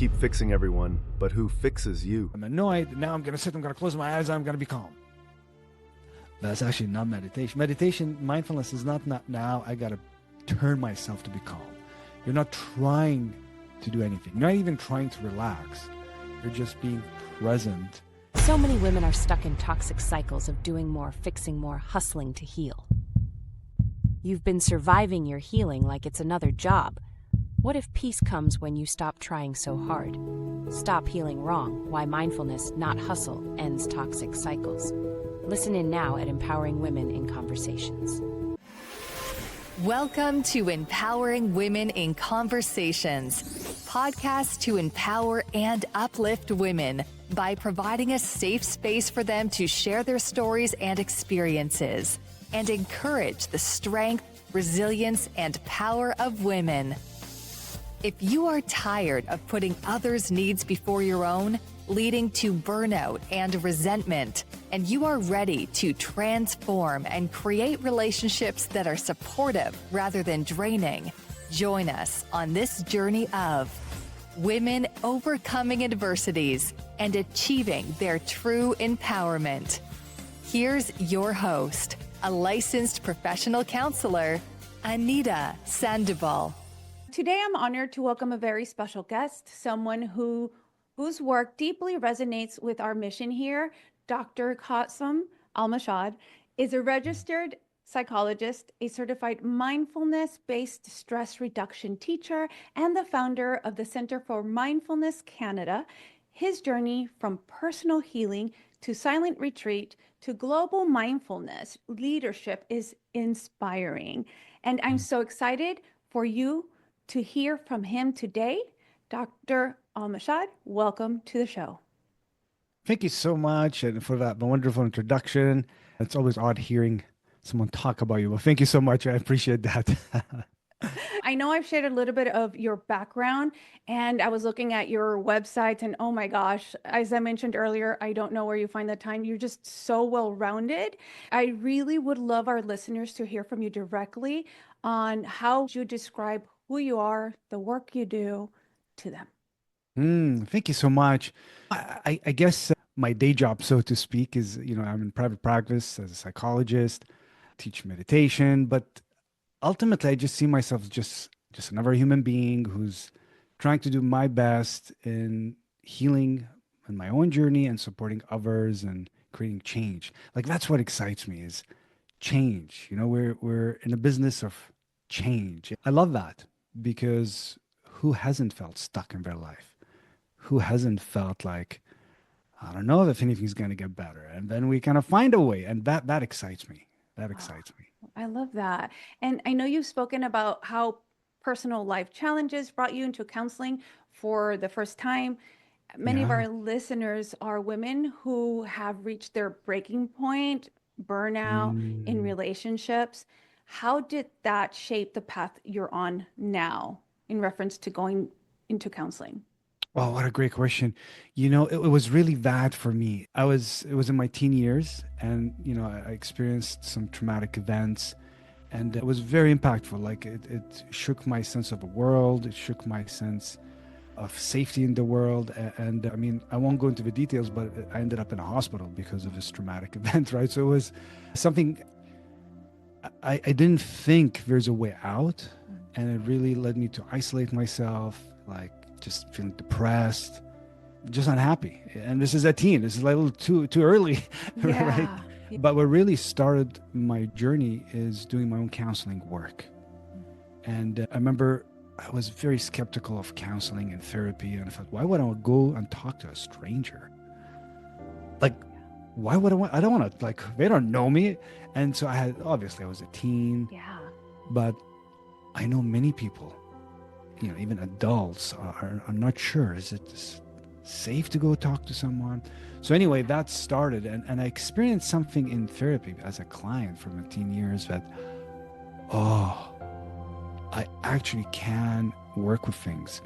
keep fixing everyone, but who fixes you? I'm annoyed. Now I'm going to sit, I'm going to close my eyes, I'm going to be calm. That's actually not meditation. Meditation, mindfulness is not now I got to turn myself to be calm. You're not trying to do anything. You're not even trying to relax. You're just being present. So many women are stuck in toxic cycles of doing more, fixing more, hustling to heal. You've been surviving your healing like it's another job. What if peace comes when you stop trying so hard? Stop healing wrong. Why mindfulness, not hustle, ends toxic cycles. Listen in now at Empowering Women in Conversations. Welcome to Empowering Women in Conversations, podcast to empower and uplift women by providing a safe space for them to share their stories and experiences and encourage the strength, resilience, and power of women. If you are tired of putting others' needs before your own, leading to burnout and resentment, and you are ready to transform and create relationships that are supportive rather than draining, join us on this journey of women overcoming adversities and achieving their true empowerment. Here's your host, a licensed professional counselor, Anita Sandoval. Today, I'm honored to welcome a very special guest, someone whose work deeply resonates with our mission here. Dr. Kasim Al-Mashat is a registered psychologist, a certified mindfulness-based stress reduction teacher, and the founder of the Center for Mindfulness Canada. His journey from personal healing to silent retreat to global mindfulness leadership is inspiring. And I'm so excited for you to hear from him today. Dr. Al-Mashat, welcome to the show. Thank you so much and for that wonderful introduction. It's always odd hearing someone talk about you. Well, thank you so much. I appreciate that. I know I've shared a little bit of your background, and I was looking at your website, and oh my gosh, as I mentioned earlier, I don't know where you find the time. You're just so well-rounded. I really would love our listeners to hear from you directly on how you describe who you are, the work you do to them. Thank you so much. I guess my day job, so to speak, is, I'm in private practice as a psychologist, teach meditation, but ultimately I just see myself just another human being who's trying to do my best in healing in my own journey and supporting others and creating change. Like, that's what excites me, is change. We're in a business of change. I love that, because who hasn't felt stuck in their life? Who hasn't felt like, I don't know if anything's going to get better? And then we kind of find a way. And that excites me. That excites me. I love that. And I know you've spoken about how personal life challenges brought you into counseling for the first time. Many of our listeners are women who have reached their breaking point, burnout in relationships. How did that shape the path you're on now in reference to going into counseling? Oh, what a great question. It was really bad for me. It was in my teen years, and, I experienced some traumatic events, and it was very impactful. Like, it shook my sense of the world. It shook my sense of safety in the world. And I mean, I won't go into the details, but I ended up in a hospital because of this traumatic event, right? So it was something I didn't think there's a way out. And it really led me to isolate myself, like just feeling depressed, just unhappy. And this is a teen. This is like a little too early, right? But what really started my journey is doing my own counseling work. And I remember I was very skeptical of counseling and therapy. And I thought, why would I go and talk to a stranger? Like, why would I don't want to, like, they don't know me. And so obviously I was a teen. Yeah. But I know many people, even adults are not sure. Is it safe to go talk to someone? So anyway, that started. And I experienced something in therapy as a client for my teen years that, I actually can work with things.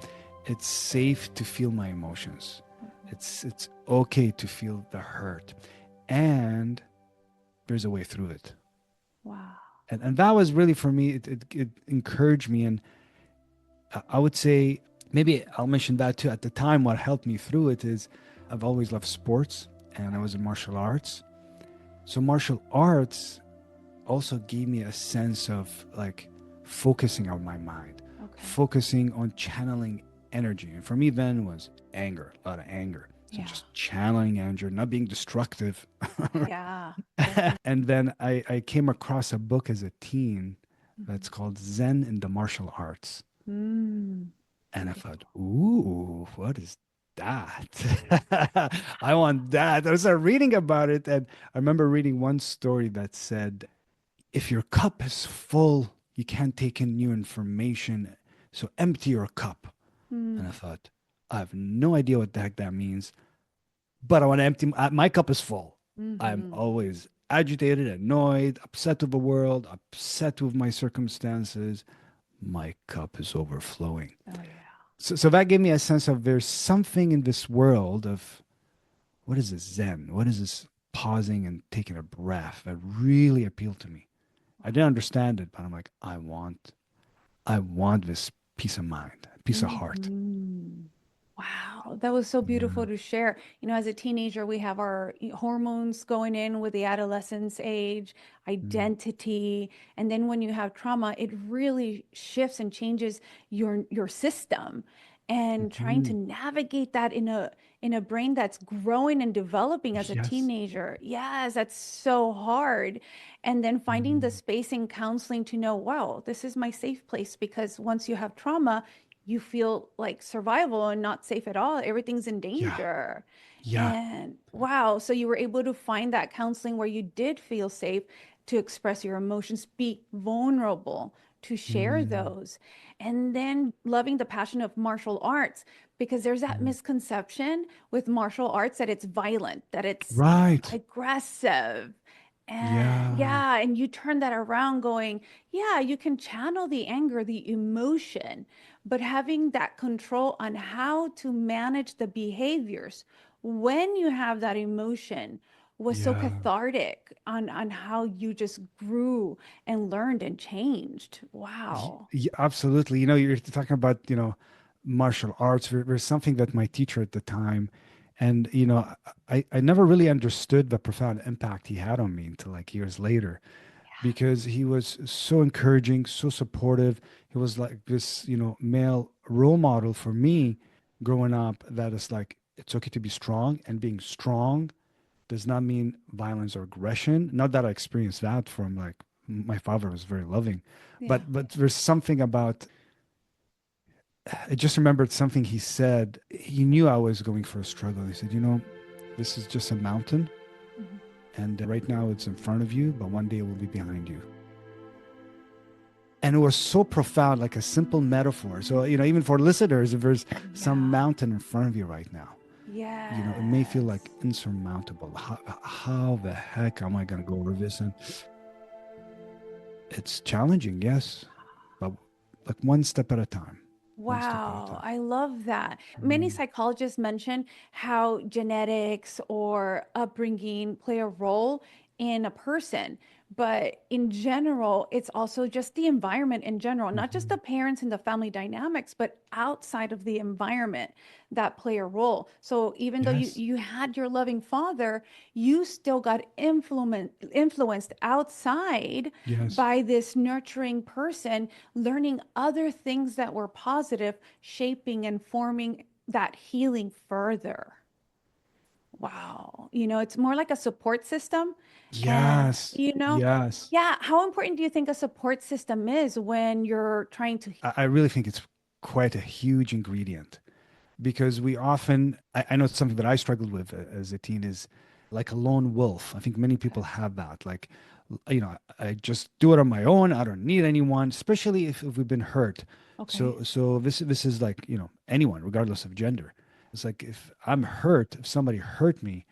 It's safe to feel my emotions. It's okay to feel the hurt. And there's a way through it. Wow. And that was really, for me, it encouraged me. And I would say maybe I'll mention that too. At the time, what helped me through it is I've always loved sports and I was in martial arts. So martial arts also gave me a sense of like focusing on my mind, Okay. focusing on channeling energy. And for me then was anger, a lot of anger. So Yeah. just channeling anger, not being destructive. Yeah. And then I came across a book as a teen that's Mhm. called Zen in the Martial Arts. Mm. And I thought, ooh, what is that? I want that. I started reading about it. And I remember reading one story that said, if your cup is full, you can't take in new information. So empty your cup. And I Mm. thought, I have no idea what the heck that means, but I want to empty my cup is full. I'm Mhm. always agitated, annoyed, upset with the world, upset with my circumstances. My cup is overflowing. Oh yeah. So that gave me a sense of there's something in this world of what is this Zen? What is this pausing and taking a breath that really appealed to me? I didn't understand it, but I'm like, I want this peace of mind, peace of heart. Mhm. Wow, that was so Yeah. beautiful to share. As a teenager, we have our hormones going in with the adolescence age, Mm. identity, and then when you have trauma, it really shifts and changes your system. And trying to Mhm. navigate that in a brain that's growing and developing as a Yes. teenager. Yes, that's so hard. And then finding the Mm. space in counseling to know, wow, this is my safe place because once you have trauma, you feel like survival and not safe at all. Everything's in Yeah. danger. Yeah. And wow, so you were able to find that counseling where you did feel safe to express your emotions, be vulnerable, to share Mm. those. And then loving the passion of martial arts, because there's that Mm. misconception with martial arts that it's violent, that it's Right. aggressive. And Yeah. yeah, and you turn that around going, yeah, you can channel the anger, the emotion, but having that control on how to manage the behaviors when you have that emotion was so Yeah. cathartic on how you just grew and learned and changed. Wow. Absolutely. You're talking about, martial arts. There's something that my teacher at the time, and, I never really understood the profound impact he had on me until like years later, because he was so encouraging, so supportive. He was like this, male role model for me growing up that is like, it's okay to be strong, and being strong does not mean violence or aggression. Not that I experienced that from like my father was very loving, Yeah. but there's something about I just remembered something he said. He knew I was going for a struggle. He said, this is just a mountain, Mhm. and right now it's in front of you, but one day it will be behind you. And it was so profound, like a simple metaphor. So, even for listeners, if there's some Yeah. mountain in front of you right now, it may feel like Yes. insurmountable. How the heck am I going to go over this? And it's challenging, yes, but like one step at a time, one step at a Wow, time. I love that. Many Mm. psychologists mention how genetics or upbringing play a role in a person, but in general, it's also just the environment in general, not just the Mhm. parents and the family dynamics, but outside of the environment that play a role. So even though you, Yes. you had your loving father, you still got influenced outside Yes. by this nurturing person learning other things that were positive, shaping and forming that healing further. Wow. It's more like a support system. And, Yes. Yes. yeah, how important do you think a support system is when you're trying to? I really think it's quite a huge ingredient because we often, I know it's something that I struggled with as a teen is like a lone wolf. I think many people have that. Like, I just do it on my own. I don't need anyone, especially if we've been hurt. Okay. So this is like, anyone, regardless of gender. It's like if I'm hurt, if somebody hurt me,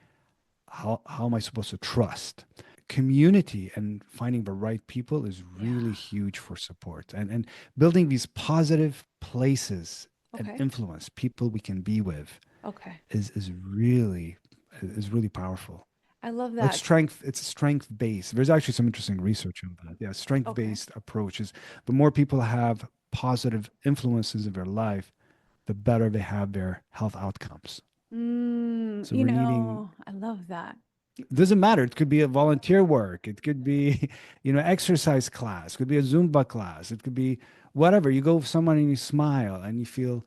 how am I supposed to trust? Community and finding the right people is Yeah. really huge for support, and building these positive places and Okay. influence people we can be with Okay. is really powerful. I love It's that. strength based. There's actually some interesting research on that. Yeah, strength Okay. based approaches. The more people have positive influences in their life, the better they have their health outcomes. So You we're needing, know, I love that. doesn't matter. It could be a volunteer work. It could be, exercise class. It could be a Zumba class. It could be whatever. You go with someone and you smile and you feel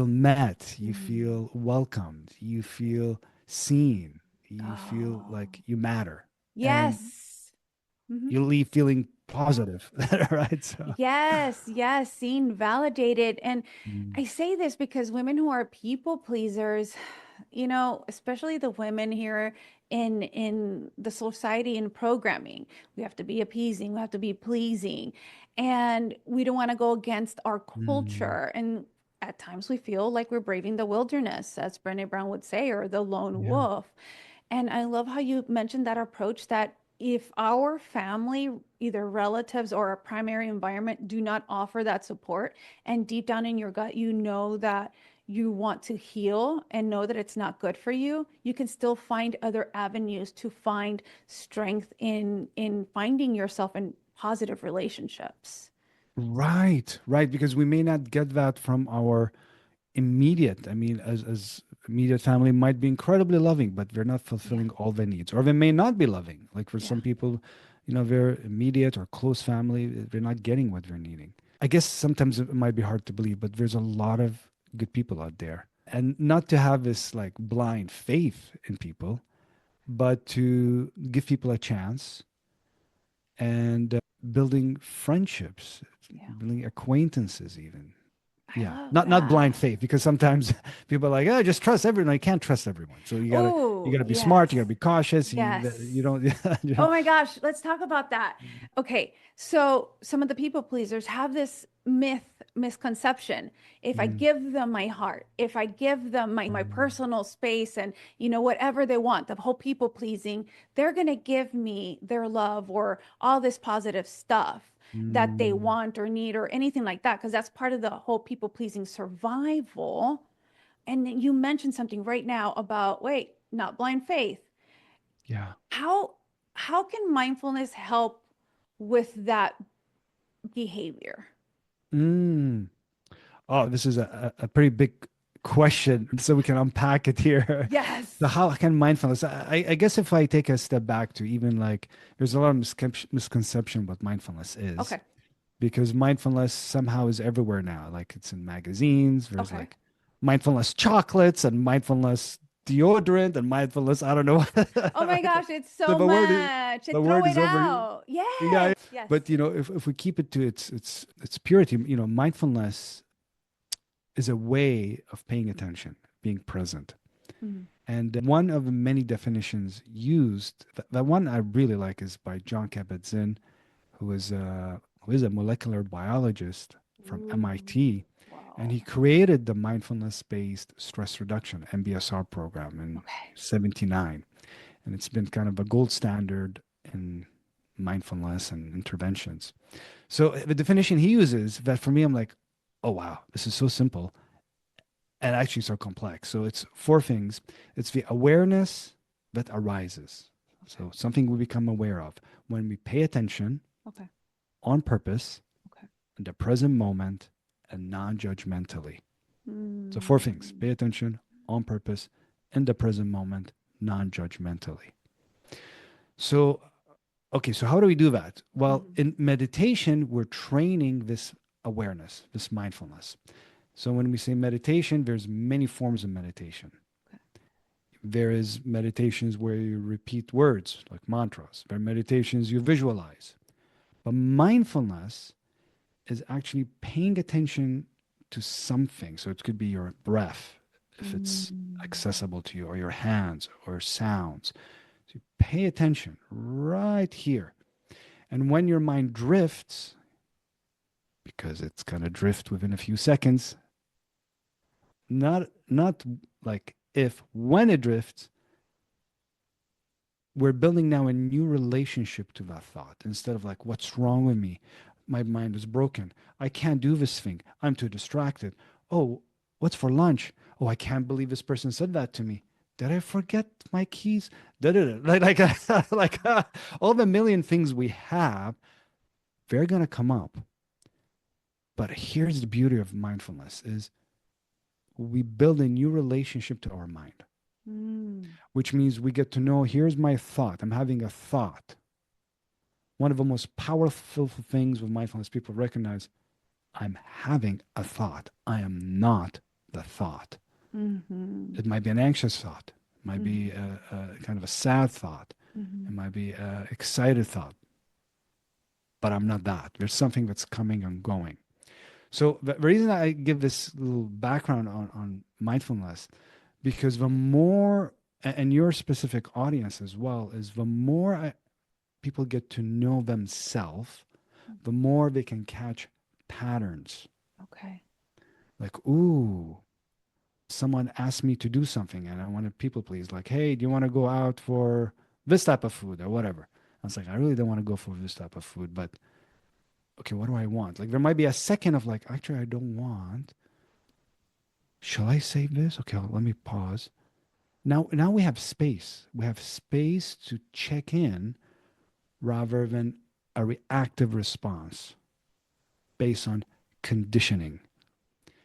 met. You Mm. feel welcomed. You feel seen. You feel Oh, like you matter, and yes. Mhm. you leave feeling positive, right? So, Yes, yes, seen, validated. And mm, I say this because women who are people pleasers, especially the women here in the society and programming, we have to be appeasing, we have to be pleasing, and we don't want to go against our mm, culture. And at times we feel like we're braving the wilderness, as Brené Brown would say, or the lone yeah, wolf. And I love how you mentioned that approach that if our family, either relatives or a primary environment, do not offer that support, and deep down in your gut, you know that you want to heal and know that it's not good for you, you can still find other avenues to find strength in finding yourself in positive relationships. right, right. Because we may not get that from our immediate. I mean, as immediate family might be incredibly loving, but they're not Yeah. fulfilling all their needs, or they may not be loving. Like for Yeah. some people, their immediate or close family, they're not getting what they're needing. I guess sometimes it might be hard to believe, but there's a lot of good people out there, and not to have this like blind faith in people, but to give people a chance and building friendships, Yeah. building acquaintances, even. I Yeah, love not blind that. faith, because sometimes people are like, oh, just trust everyone. You can't trust everyone, so you Oh, gotta be smart. You gotta yes. be cautious. You Yes. don't. You know. Oh my gosh, let's talk about that. Okay, so some of the people pleasers have this misconception. If I Mm, give them my heart, if I give them my personal space and whatever they want, the whole people pleasing, they're going to give me their love or all this positive stuff that they mm, want or need or anything like that because that's part of the whole people pleasing survival. And you mentioned something right now about wait, not blind faith. yeah. How how can mindfulness help with that behavior? Mm. Oh, this is a pretty big question, so we can unpack it here. So, Yes. how can mindfulness? I guess if I take a step back to even like, there's a lot of misconception what mindfulness is, Okay. because mindfulness somehow is everywhere now. Like it's in magazines. There's Okay. like mindfulness chocolates and mindfulness deodorant and mindfulness. I don't know. Oh my gosh, it's So so the word is much. And the throw word is it over. out. Yeah, Yes. Yes. but if we keep it to its purity, mindfulness is a way of paying attention, being present. Mhm. And one of the many definitions used, the one I really like, is by John Kabat-Zinn, who is a molecular biologist from Ooh, MIT, and wow. he created the mindfulness-based stress reduction (MBSR) program in Okay. '79, and it's been kind of a gold standard in mindfulness and interventions. So the definition he uses, that for me, I'm like, oh wow, this is so simple and actually so complex. So it's four things. It's the awareness that arises. Okay. So something we become aware of when we pay attention Okay. on purpose, Okay. in the present moment, and non-judgmentally. So four things: Mm. pay attention on purpose, in the present moment, non-judgmentally. So okay, so how do we do that? Well, Mhm. in meditation, we're training this awareness, this mindfulness. So when we say meditation, there's many forms of meditation. Okay. There is meditations where you repeat words like mantras. There are meditations you visualize. But mindfulness is actually paying attention to something. So it could be your breath, if it's Mm. accessible to you, or your hands, or sounds. So you pay attention right here. And when your mind drifts, because it's gonna drift within a few seconds, not like if, when it drifts, we're building now a new relationship to that thought, instead of like, what's wrong with me? My mind is broken. I can't do this thing. I'm too distracted. Oh, what's for lunch? Oh, I can't believe this person said that to me. Did I forget my keys? Da-da-da. All the million things we have, they're gonna come up. But here's the beauty of mindfulness: is we build a new relationship to our mind, which means we get to know, here's my thought. I'm having a thought. One of the most powerful things with mindfulness, people recognize I'm having a thought. I am not the thought. It might be an anxious thought. It might be a kind of a sad thought. It might be an excited thought. But I'm not that. There's something that's coming and going. So the reason I give this little background on mindfulness, because the more, and your specific audience as well, is the more people get to know themselves, the more they can catch patterns. Okay. Like, ooh, someone asked me to do something and I want to people please. Like, hey, do you want to go out for this type of food or whatever? I was like, I really don't want to go for this type of food, but okay, what do I want? Like, there might be a second of like, actually, I don't want. Shall I say this? Okay, let me pause. Now we have space. We have space to check in rather than a reactive response based on conditioning.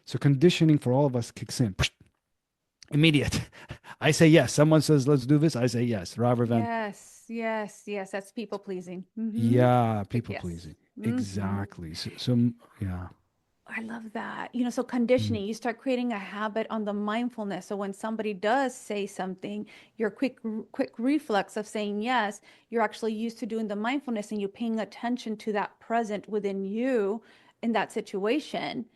So conditioning for all of us kicks in. Immediate. I say yes. Someone says, let's do this. I say yes, rather than. Yes. That's people pleasing. Yeah, people Yes. pleasing. Exactly. So, yeah. I love that. So conditioning, you start creating a habit on the mindfulness. So when somebody does say something, your quick reflex of saying yes, you're actually used to doing the mindfulness and you're paying attention to that present within you in that situation.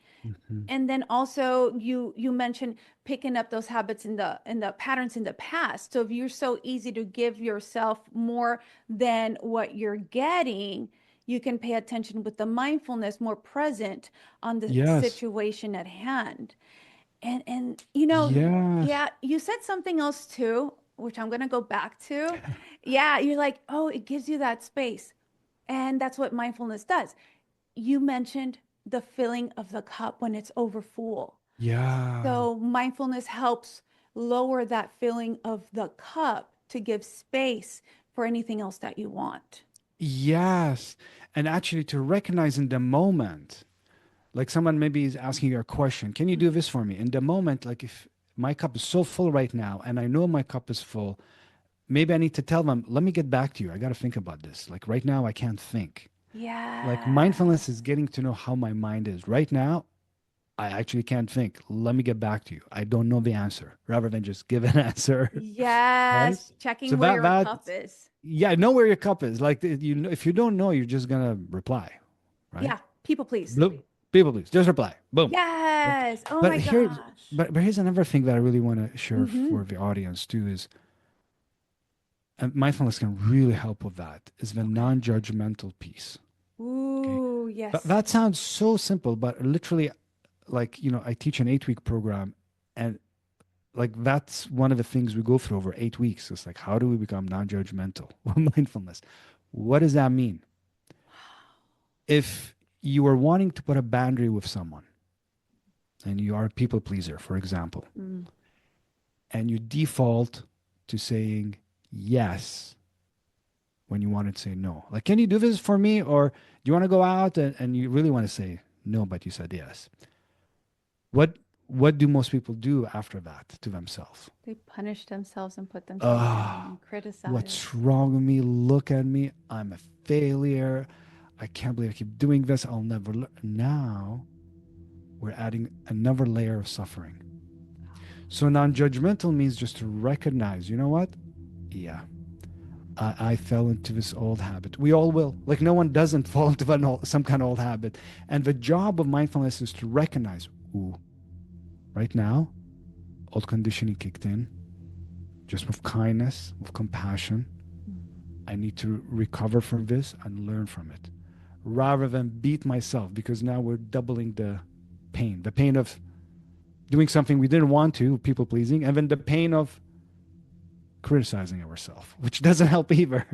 And then also you mentioned picking up those habits in the patterns in the past. So if you're so easy to give yourself more than what you're getting, you can pay attention with the mindfulness more present on the Yes. situation at hand. And Yes. yeah, you said something else too, which I'm gonna go back to. Yeah, you're like, oh, it gives you that space. And that's what mindfulness does. You mentioned the filling of the cup when it's over full. Yeah. So mindfulness helps lower that filling of the cup to give space for anything else that you want. Yes. And actually to recognize in the moment, like someone maybe is asking you a question, can you do this for me? In the moment, like if my cup is so full right now and I know my cup is full, maybe I need to tell them, let me get back to you. I got to think about this. Like right now, I can't think. Yeah. Like mindfulness is getting to know how my mind is. Right now, I actually can't think. Let me get back to you. I don't know the answer, rather than just give an answer. Yes. Right? Checking So where your that cup is. yeah, know where your cup is. Like if you don't know, you're just gonna reply, right? Yeah. People please. People, please just reply. Boom. Yes. Oh But my here's gosh. but here's another thing that I really want to share for the audience too is, and mindfulness can really help with that, is the non-judgmental piece. Ooh, yes. That sounds so simple, but literally, like, I teach an 8-week program, and like that's one of the things we go through over 8 weeks. It's like, how do we become non-judgmental with mindfulness? What does that mean? If you are wanting to put a boundary with someone, and you are a people pleaser, for example, and you default to saying yes when you wanted to say no. Like, can you do this for me? Or do you want to go out and you really want to say no, but you said yes? What do most people do after that to themselves? They punish themselves and put themselves down and criticize. What's wrong with me? Look at me. I'm a failure. I can't believe I keep doing this. I'll never learn. Now we're adding another layer of suffering. So non-judgmental means just to recognize, you know what? Yeah, I fell into this old habit. We all will. Like, no one doesn't fall into some kind of old habit. And the job of mindfulness is to recognize, ooh, right now, old conditioning kicked in. Just with kindness, with compassion, I need to recover from this and learn from it, rather than beat myself, because now we're doubling the pain of doing something we didn't want to, people pleasing, and then the pain of criticizing ourselves, which doesn't help either.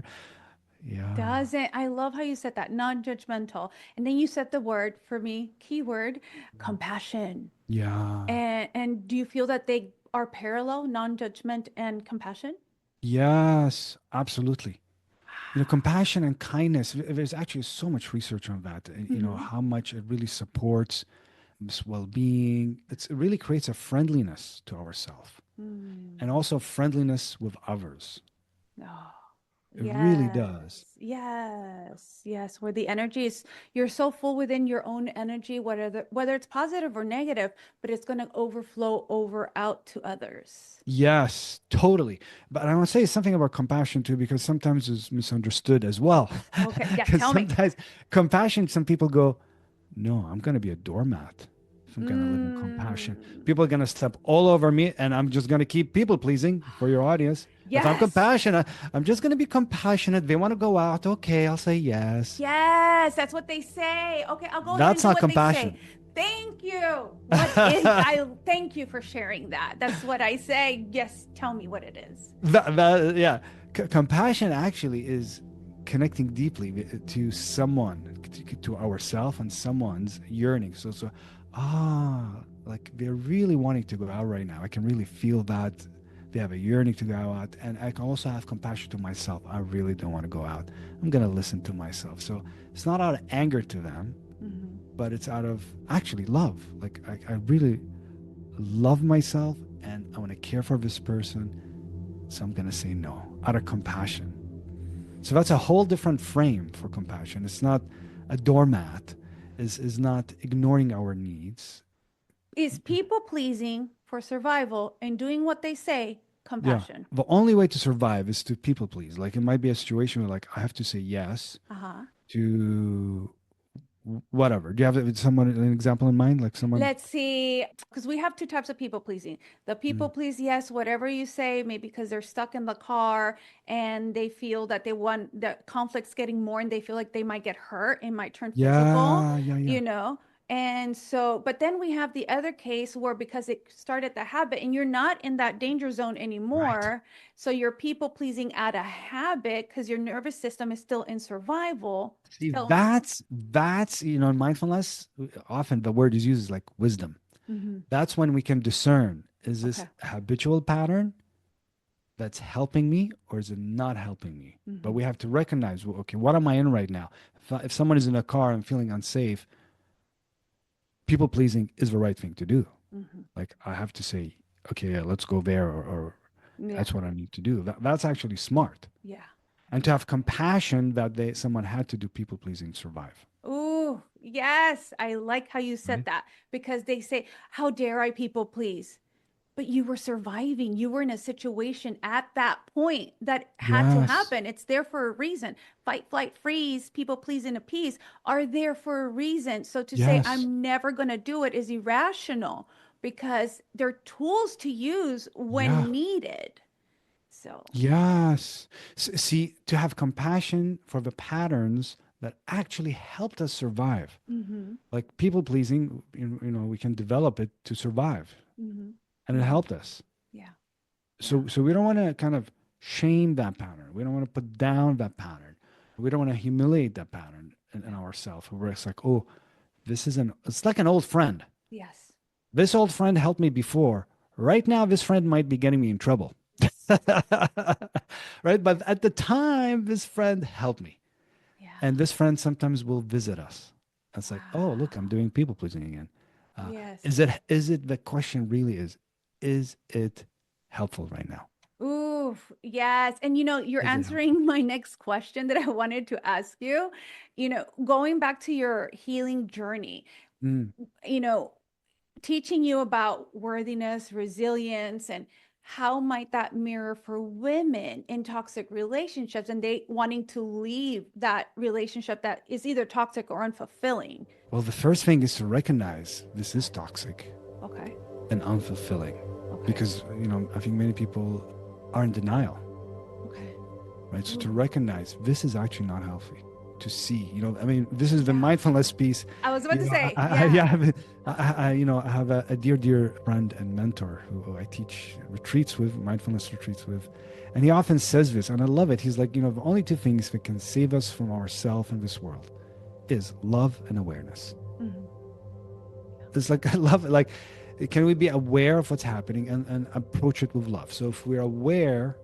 Yeah. Doesn't. I love how you said that, non-judgmental. And then you said the word, for me, keyword, compassion. Yeah. And do you feel that they are parallel, non-judgment and compassion? Yes, absolutely. Compassion and kindness, there's actually so much research on that, how much it really supports this well-being. It really creates a friendliness to ourselves and also friendliness with others. Oh, It really does. yes. Where the energy is, you're so full within your own energy, whether it's positive or negative, but it's going to overflow over out to others. Yes, totally. But I want to say something about compassion too, because sometimes it's misunderstood as well. Okay, yeah, Because tell me. sometimes compassion, some people go, no, I'm going to be a doormat if I'm going to live in compassion. People are going to step all over me, and I'm just going to keep people pleasing for your audience. If I'm Yes. compassionate, I'm just going to be compassionate. They want to go out. Okay, I'll say yes. Yes, that's what they say. Okay, I'll go ahead and That's do not what they compassion. say. Thank you. What is I thank you for sharing that. That's what I say. Yes, tell me what it is. Yeah. Compassion actually is connecting deeply to someone, to ourselves and someone's yearning. Like they're really wanting to go out right now. I can really feel that they have a yearning to go out. And I can also have compassion to myself. I really don't want to go out. I'm going to listen to myself. So it's not out of anger to them, but it's out of actually love. Like I really love myself and I want to care for this person. So I'm going to say no out of compassion. So that's a whole different frame for compassion. It's not a doormat, is not ignoring our needs. Is people pleasing for survival and doing what they say compassion? The only way to survive is to people please. Like it might be a situation where like I have to say yes to whatever. Do you have an example in mind? Like someone? Let's see, because we have two types of people pleasing. The people please, yes, whatever you say, maybe because they're stuck in the car and they feel that they want the conflict's getting more and they feel like they might get hurt and might turn physical, Yeah. And so, but then we have the other case where because it started the habit and you're not in that danger zone anymore. So you're people pleasing out of habit because your nervous system is still in survival. See, So, that's in mindfulness, often the word is used is like wisdom. That's when we can discern, is this a habitual pattern that's helping me or is it not helping me? But we have to recognize, well, okay, what am I in right now? If someone is in a car and feeling unsafe, people pleasing is the right thing to do. Like I have to say, okay, let's go there, or that's what I need to do. That's actually smart. yeah. And to have compassion that someone had to do people pleasing to survive. Ooh, yes. I like how you said that because they say, how dare I people please? But you were surviving. You were in a situation at that point that had to happen. It's there for a reason. Fight, flight, freeze, people please and appease are there for a reason. So to say, I'm never going to do it is irrational because they're tools to use when needed. So, yes. See, to have compassion for the patterns that actually helped us survive. Like people pleasing, we can develop it to survive. And it helped us. yeah. So we don't want to kind of shame that pattern. We don't want to put down that pattern. We don't want to humiliate that pattern in ourselves. Where it's like, oh, it's like an old friend. Yes. This old friend helped me before. Right now, this friend might be getting me in trouble. Right? But at the time, this friend helped me. Yeah. And this friend sometimes will visit us. It's like, oh, look, I'm doing people pleasing again. Yes. Is it the question really is it helpful right now? Ooh, yes. And you're answering my next question that I wanted to ask you. Going back to your healing journey, teaching you about worthiness, resilience, and how might that mirror for women in toxic relationships and they wanting to leave that relationship that is either toxic or unfulfilling? Well, the first thing is to recognize this is toxic. Okay. And unfulfilling. Okay. Because, I think many people are in denial. Okay. Right? So to recognize this is actually not healthy. To see, this is the mindfulness piece. I was about to say, I have a dear friend and mentor who I teach retreats with, mindfulness retreats with. And he often says this, and I love it. He's like, the only two things that can save us from ourselves in this world is love and awareness. It's like, I love it. Like, can we be aware of what's happening and approach it with love? So if we're aware,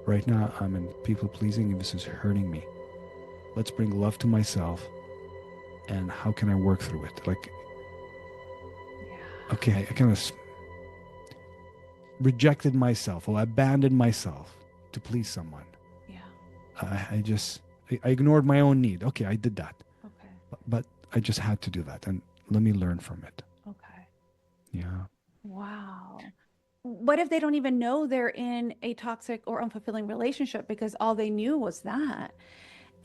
right now I'm in people pleasing and this is hurting me. Let's bring love to myself and how can I work through it? Like, Yeah. okay, I kind of rejected myself or abandoned myself to please someone. Yeah. I ignored my own need. Okay, I did that, Okay. but I just had to do that, and let me learn from it. Okay. Yeah. Wow. What if they don't even know they're in a toxic or unfulfilling relationship because all they knew was that?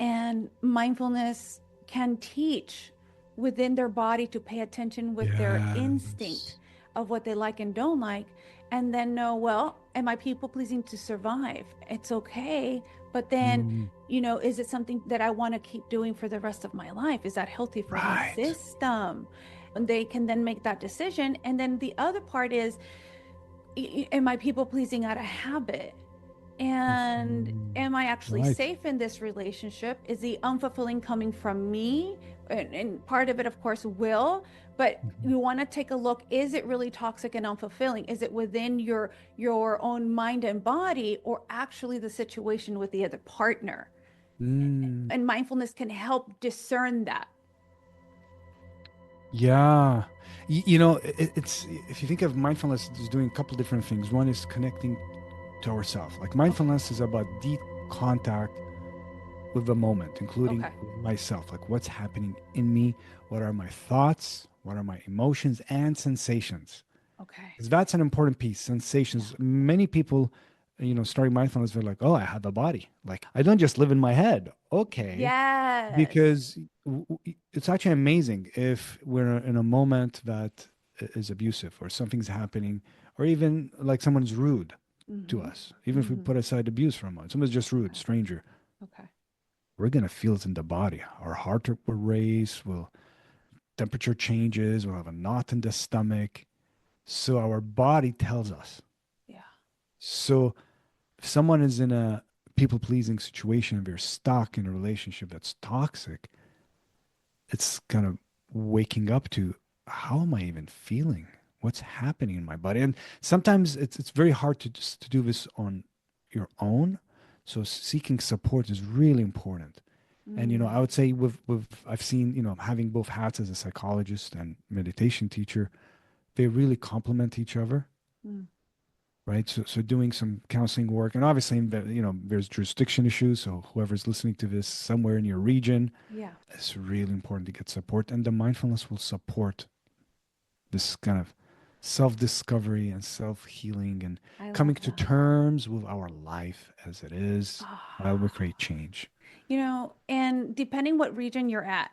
And mindfulness can teach within their body to pay attention with their instinct of what they like and don't like, and then know, well, am I people pleasing to survive? It's okay. But then, is it something that I want to keep doing for the rest of my life? Is that healthy for my Right. system? And they can then make that decision. And then the other part is, am I people pleasing out of habit? And am I actually Right. safe in this relationship? Is the unfulfilling coming from me? And part of it, of course, will, but you want to take a look, is it really toxic and unfulfilling? Is it within your own mind and body, or actually the situation with the other partner? And mindfulness can help discern that. Yeah. It's if you think of mindfulness as doing a couple different things. One is connecting to ourselves. Like mindfulness is about deep contact with the moment, including Okay. myself. Like what's happening in me? What are my thoughts? What are my emotions and sensations? Okay. Because that's an important piece. Sensations. Many people, starting mindfulness, they're like, "Oh, I have a body. Like I don't just live in my head." Okay. Yes. Because it's actually amazing if we're in a moment that is abusive or something's happening, or even like someone's rude to us, even if we put aside abuse for a moment, someone's just rude, stranger, Okay. we're going to feel it in the body. Our heart will race, temperature changes, we'll have a knot in the stomach. So our body tells us. Yeah. So if someone is in a people pleasing situation and they're stuck in a relationship that's toxic, it's kind of waking up to, how am I even feeling? What's happening in my body? And sometimes it's very hard to do this on your own. So seeking support is really important. And I would say with I've seen, having both hats as a psychologist and meditation teacher, they really complement each other. Right. So doing some counseling work, and obviously, there's jurisdiction issues. So whoever's listening to this somewhere in your region, Yeah. it's really important to get support. And the mindfulness will support this kind of self-discovery and self-healing and I coming love to that. terms with our life as it is while we create change. And depending what region you're at,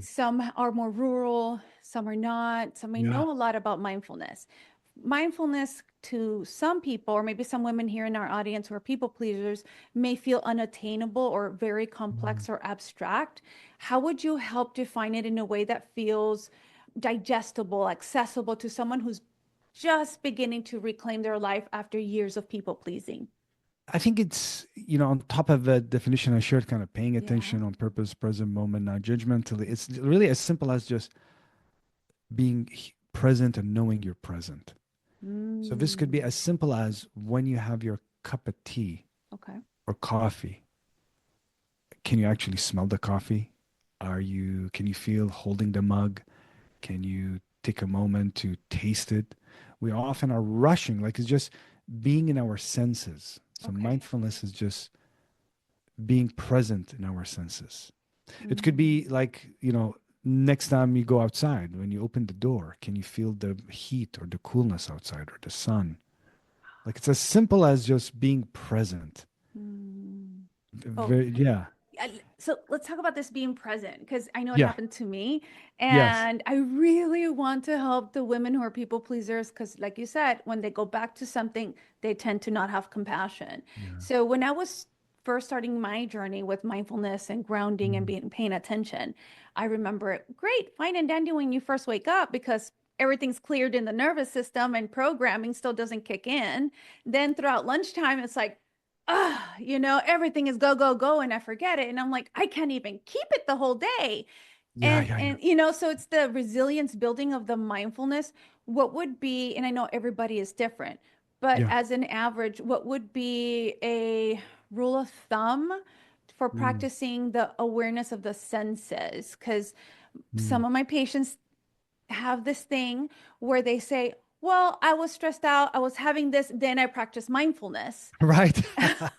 some are more rural, some are not. Some may Yeah. know a lot about mindfulness. Mindfulness to some people, or maybe some women here in our audience who are people pleasers, may feel unattainable or very complex or abstract. How would you help define it in a way that feels digestible, accessible to someone who's just beginning to reclaim their life after years of people pleasing? I think it's, on top of the definition I shared, kind of paying attention on purpose, present moment, not judgmentally. It's really as simple as just being present and knowing you're present. So this could be as simple as when you have your cup of tea Okay. or coffee, can you actually smell the coffee? Can you feel holding the mug? Can you take a moment to taste it? We often are rushing, like it's just being in our senses. So Okay. mindfulness is just being present in our senses. It could be like, next time you go outside, when you open the door, can you feel the heat or the coolness outside or the sun? Like it's as simple as just being present. Oh, Yeah. so let's talk about this being present, because I know it Yeah. happened to me, Yes. and I really want to help the women who are people pleasers, because like you said, when they go back to something, they tend to not have compassion. So when I was first starting my journey with mindfulness and grounding and paying attention, I remember it great, fine and dandy when you first wake up because everything's cleared in the nervous system and programming still doesn't kick in. Then throughout lunchtime, it's like, everything is go, go, go, and I forget it. And I'm like, I can't even keep it the whole day. Yeah. And Yeah. Yeah. so it's the resilience building of the mindfulness. What would be, and I know everybody is different, but Yeah. as an average, what would be a rule of thumb for Mm. practicing the awareness of the senses, because Mm. some of my patients have this thing where they say, well, I was stressed out, I was having this, then I practice mindfulness. Right. That's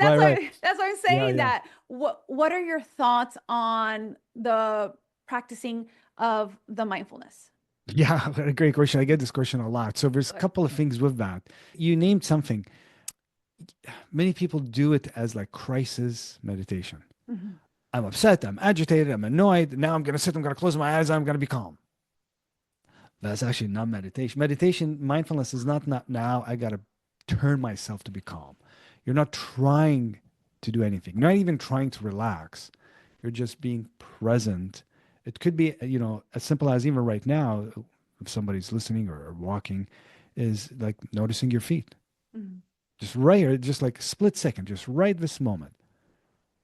Right, right. why I'm Yeah, saying yeah. that. What are your thoughts on the practicing of the mindfulness? Yeah, a great question. I get this question a lot. So there's a couple of things with that. You named something. Many people do it as like crisis meditation. Mhm. I'm upset, I'm agitated, I'm annoyed. Now I'm going to sit, I'm going to close my eyes, I'm going to be calm. That's actually not meditation. Meditation, mindfulness is not now I got to turn myself to be calm. You're not trying to do anything. You're not even trying to relax. You're just being present. It could be, as simple as even right now, if somebody's listening or walking, is like noticing your feet. Mhm. Just right here, just like a split second, just right this moment.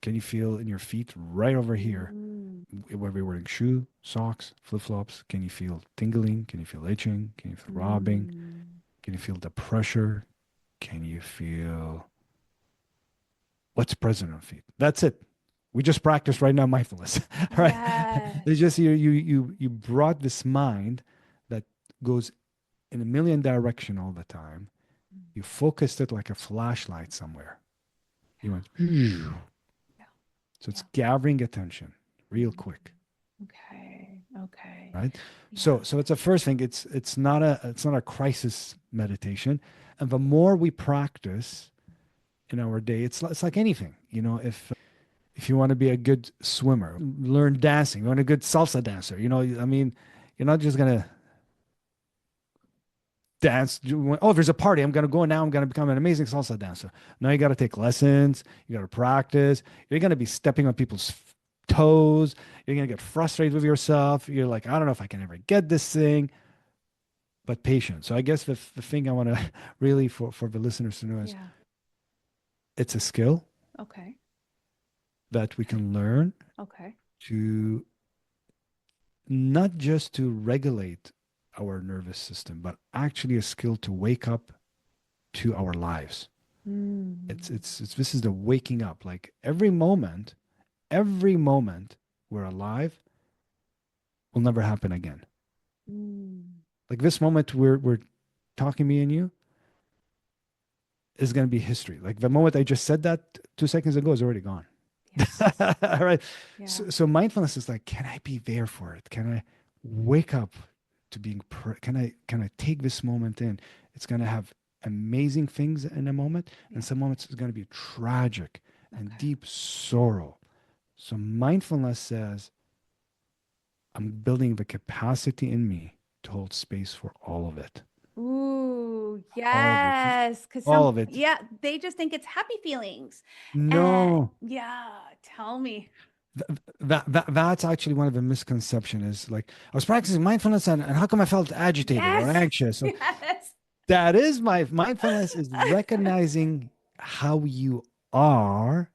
Can you feel in your feet right over here? Mm. Whether you're wearing shoe, socks, flip-flops, can you feel tingling? Can you feel itching? Can you feel rubbing? Mm. Can you feel the pressure? Can you feel what's present on feet? That's it. We just practiced right now mindfulness, right? Yes. It's just you brought this mind that goes in a million direction all the time. You focused it like a flashlight somewhere. You went, "Phew." Yeah. So it's Yeah. gathering attention real quick, Okay. Okay. right? Yeah. So it's a first thing. It's not a crisis meditation, and the more we practice in our day, it's like anything. If you want to be a good swimmer, learn dancing. You want a good salsa dancer. I mean, you're not just gonna dance. Oh, there's a party. I'm gonna go now. I'm gonna become an amazing salsa dancer. Now you got to take lessons. You got to practice. You're gonna be stepping on people's toes. You're gonna get frustrated with yourself. You're like, I don't know if I can ever get this thing. But patience. So I guess the thing I want to really for the listeners to know is Yeah. it's a skill Okay. that we can learn Okay. to not just to regulate our nervous system, but actually a skill to wake up to our lives. Mm. It's this is the waking up. Like every moment we're alive will never happen again. Mm. Like this moment we're talking, me and you, is going to be history. Like the moment I just said that 2 seconds ago is already gone. Yeah. All right. Yeah. So mindfulness is like, can I be there for it? Can I wake up to being? Can I take this moment in? It's going to have amazing things in a moment, and some moments it's going to be tragic and Okay. deep sorrow. So mindfulness says, I'm building the capacity in me to hold space for all of it. Ooh, All of it. yes. Because All of it. yeah, they just think it's happy feelings. And No. yeah, tell me. That's actually one of the misconceptions is like I was practicing mindfulness and how come I felt agitated or Yes. anxious? So Yes. that is my mindfulness is recognizing how you are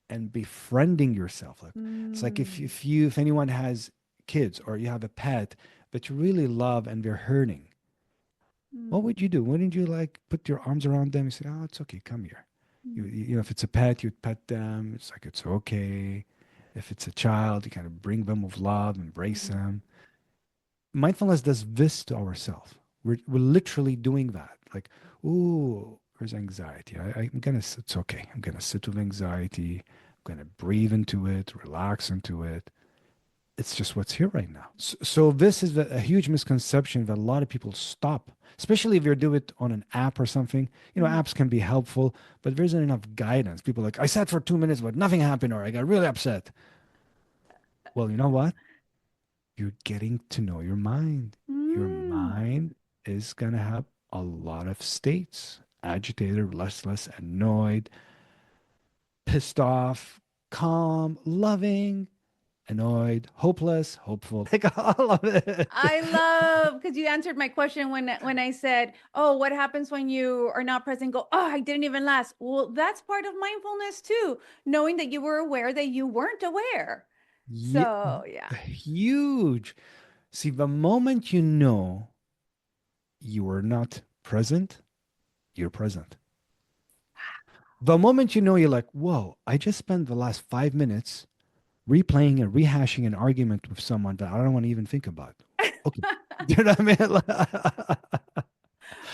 and befriending yourself. Like it's like Mm. if anyone has kids or you have a pet that you really love and they're hurting, what would you do? Wouldn't you like put your arms around them and say, "Oh, it's okay, come here." If it's a pet, you'd pet them. It's like it's okay. If it's a child, you kind of bring them with love, embrace them. Mindfulness does this to ourselves. We're literally doing that. Like, ooh, there's anxiety. It's okay. I'm gonna sit with anxiety. I'm gonna breathe into it, relax into it. It's just what's here right now. So this is a huge misconception that a lot of people stop, especially if you do it on an app or something. Apps can be helpful, but there isn't enough guidance. People are like, I sat for 2 minutes, but nothing happened, or I got really upset. Well, you know what? You're getting to know your mind. Your Mm. mind is going to have a lot of states: agitated, restless, annoyed, pissed off, calm, loving, annoyed, hopeless, hopeful, like all of it. I love because you answered my question when I said, "Oh, what happens when you are not present?" Go, "Oh, I didn't even last." Well, that's part of mindfulness too, knowing that you were aware that you weren't aware. Yeah, So, yeah. huge. See, the moment you know you are not present, you're present. The moment you know, you're like, whoa, I just spent the last 5 minutes replaying and rehashing an argument with someone that I don't want to even think about. Okay. You know what I mean?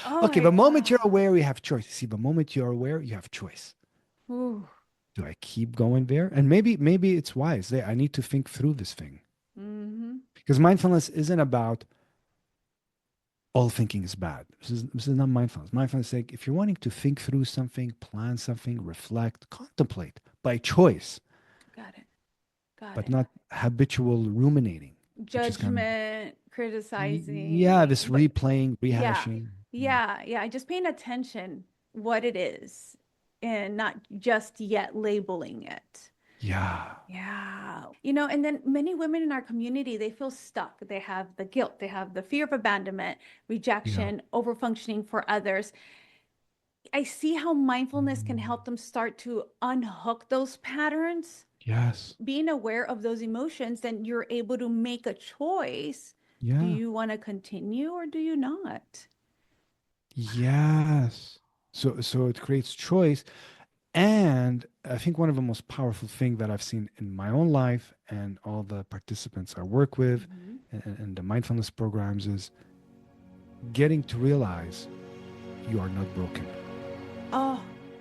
Oh Okay, my the moment you're God. aware, you have choice. See, the moment you're aware, you have choice. Ooh. Do I keep going there? And maybe it's wise. I need to think through this thing. Mm-hmm. Because mindfulness isn't about all thinking is bad. This is not mindfulness. Mindfulness is like if you're wanting to think through something, plan something, reflect, contemplate by choice, Got it. Got but it. not habitual ruminating, which is kind of Judgment, yeah, this criticizing, but replaying, yeah, rehashing. yeah. Just paying attention what it is and not just yet labeling it. Yeah, Yeah. And then many women in our community, they feel stuck. They have the guilt, they have the fear of abandonment, yeah. rejection, overfunctioning for others. I see how mindfulness can Mm, help them start to unhook those patterns. yes. Being aware of those emotions, then you're able to make a choice. Do Yeah. you want to continue or do you not? Yes. So it creates choice. And I think one of the most powerful thing that I've seen in my own life and all the participants I work with Mhm. and the mindfulness programs is getting to realize you are not broken. Oh,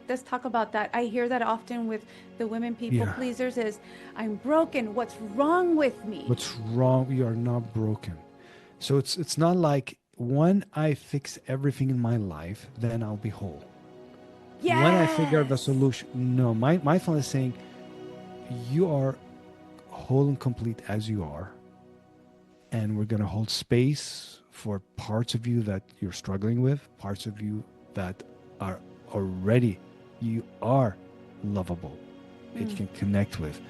let's talk about that. I hear that often with the women people Yeah. pleasers is I'm broken. What's wrong with me? What's wrong? You are not broken. So it's not like when I fix everything in my life, then I'll be whole. When I figure out the Yes. solution, no, my mindfulness is saying you are whole and complete as you are. And we're going to hold space for parts of you that you're struggling with, parts of you that are already, you are lovable, that you can connect with.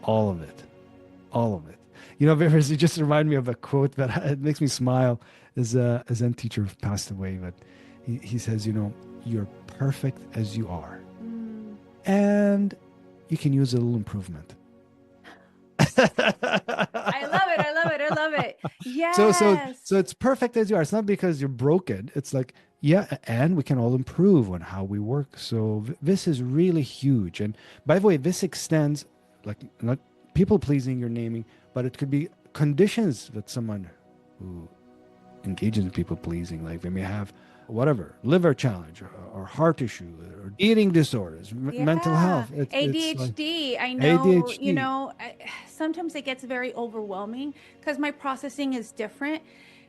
All of it. All of it. Vivers, you just remind me of a quote that it makes me smile. As a Zen teacher who passed away, but he says, you're perfect as you are. Mm. And you can use a little improvement. I love it. I love it. I love it. So Yes. it's perfect as you are. It's not because you're broken. It's like, yeah, and we can all improve on how we work. So this is really huge. And by the way, this extends like not people pleasing you're naming, but it could be conditions that someone who engages in people pleasing, like they may have whatever liver challenge or heart issue or eating disorders, mental Yeah. health. It's like ADHD. I know, ADHD. sometimes it gets very overwhelming because my processing is different.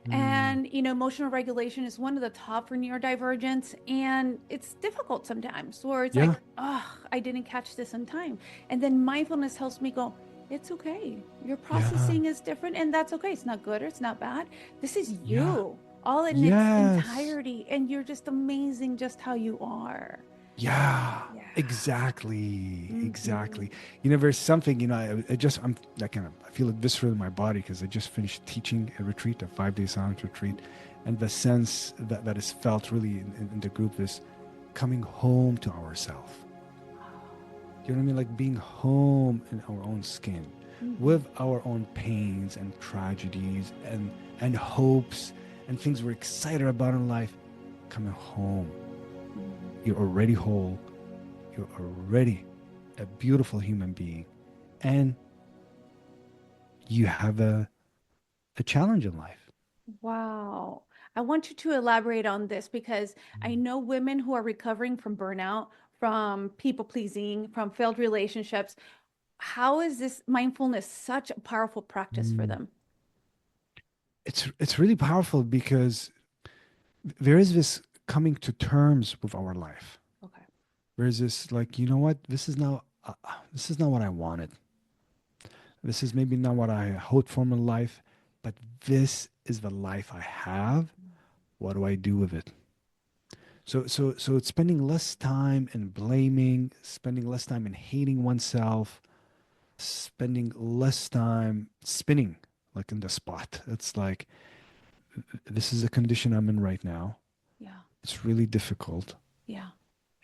Mm, And, emotional regulation is one of the top for neurodivergence. And it's difficult sometimes where it's yeah, like, oh, I didn't catch this in time. And then mindfulness helps me go, it's okay. Your yeah, processing is different and that's okay. It's not good or it's not bad. This is yeah. you all in its Yes. entirety. And you're just amazing just how you are. Yeah, Yeah. exactly. Hmm. Exactly. There's something, I feel it viscerally in my body because I just finished teaching a retreat, a 5-day silence retreat. And the sense that is felt really in the group is coming home to ourselves. You know what I mean? Like being home in our own skin Hmm. with our own pains and tragedies and hopes and things we're excited about in life. Coming home. You're already whole. You're already a beautiful human being. And you have a challenge in life. Wow. I want you to elaborate on this because I know women who are recovering from burnout, from people pleasing, from failed relationships. How is this mindfulness such a powerful practice for Mm. them? It's really powerful because there is this coming to terms with our life. Okay. There is this like, you know what? This is not what I wanted. This is maybe not what I hoped for in life, but this is the life I have. What do I do with it? So it's spending less time in blaming, spending less time in hating oneself, spending less time spinning like in the spot. It's like this is a condition I'm in right now. Yeah. It's really difficult. Yeah.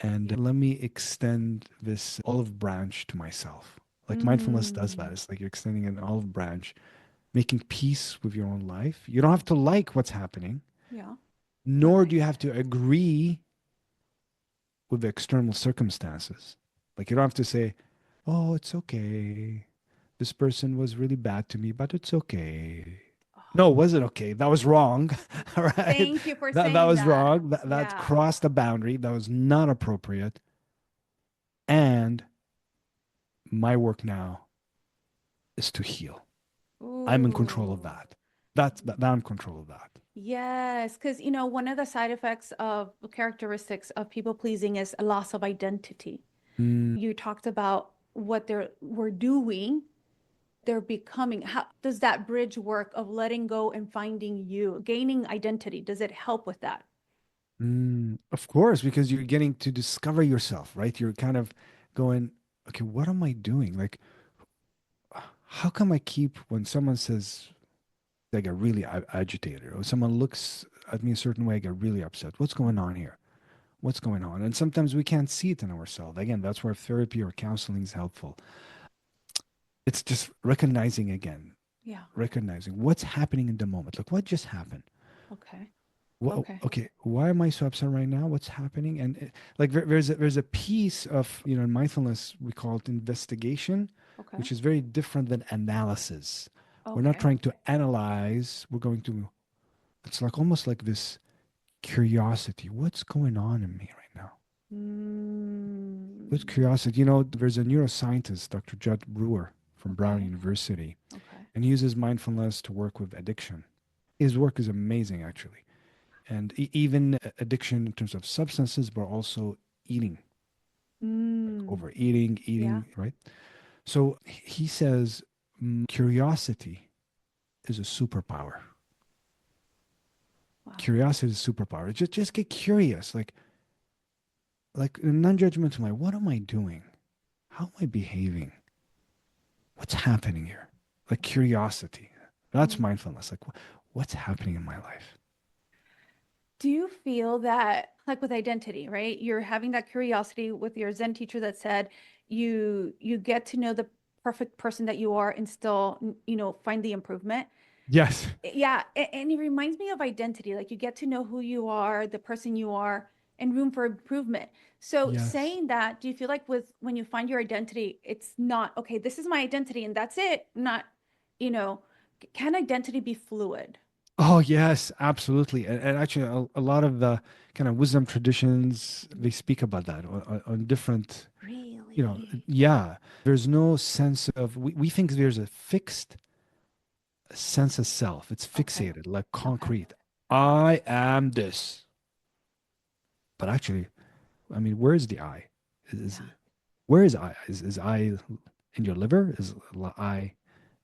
And let me extend this olive branch to myself. Like mindfulness does that. Mm. It's like you're extending an olive branch, making peace with your own life. You don't have to like what's happening, Yeah. nor Right. do you have to agree with the external circumstances. Like you don't have to say, "Oh, it's okay. This person was really bad to me, but it's okay." No, it wasn't okay. That was wrong. All right. Thank you for That saying was that. wrong. That Yeah. crossed the boundary. That was not appropriate. And my work now is to heal. I'm in control of Ooh. that. That I'm in control of that. Yes, because one of the side effects of characteristics of people pleasing is a loss of identity. Mm, You talked about what we're doing, they're becoming. How does that bridge work of letting go and finding you, gaining identity? Does it help with that? of course, because you're getting to discover yourself, right? You're kind of going, okay, what am I doing? Like, how come I keep when someone says I get really agitated, or someone looks at me a certain way, I get really upset. What's going on here? What's going on? And sometimes we can't see it in ourselves. Again, that's where therapy or counseling is helpful. It's just recognizing again, Yeah. recognizing what's happening in the moment. Like, what just happened? Okay. What, Okay. okay, why am I so upset right now? What's happening? And like, there's a piece of in mindfulness we call it investigation, Okay. which is very different than analysis. We're not Okay. trying to analyze. We're going to. It's like almost like this curiosity. What's going on in me right now? With Mm. curiosity, there's a neuroscientist, Dr. Judd Brewer from Brown Okay. University, Okay. and he uses mindfulness to work with addiction. His work is amazing, actually. And even addiction in terms of substances, but also eating, Mm. overeating, Yeah. eating, right? So he says curiosity is a superpower. Wow. Curiosity is a superpower. Just get curious, like in a non-judgmental way. What am I doing? How am I behaving? What's happening here? Like curiosity. That's Mm. mindfulness. Like what's happening in my life? Do you feel that, like with identity, right? You're having that curiosity with your Zen teacher that said you get to know the perfect person that you are and still, find the improvement. Yes. Yeah, and it reminds me of identity. Like you get to know who you are, the person you are, and room for improvement. So Yes. saying that, do you feel like when you find your identity, it's not, okay, this is my identity and that's it? Not, you know, can identity be fluid? Oh, yes, absolutely. And actually, a lot of the kind of wisdom traditions, they speak about that on different, Really? yeah. There's no sense of, we think there's a fixed sense of self. It's Okay. fixated, like Okay. concrete. I am this. But actually, I mean, where's the I? Is, Yeah. where is I? Is I in your liver? Is I